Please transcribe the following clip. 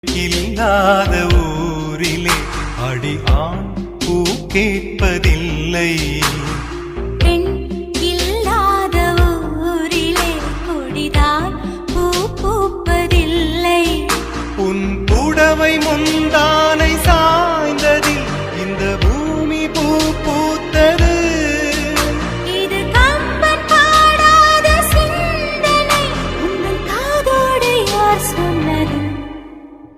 இல்லாத ஊரிலே அடி ஆண் பூ கேட்பதில்லை. பெண் இல்லாத ஊரிலே கொடிதான் பூ பூப்பதில்லை. உன் புடவை முந்தா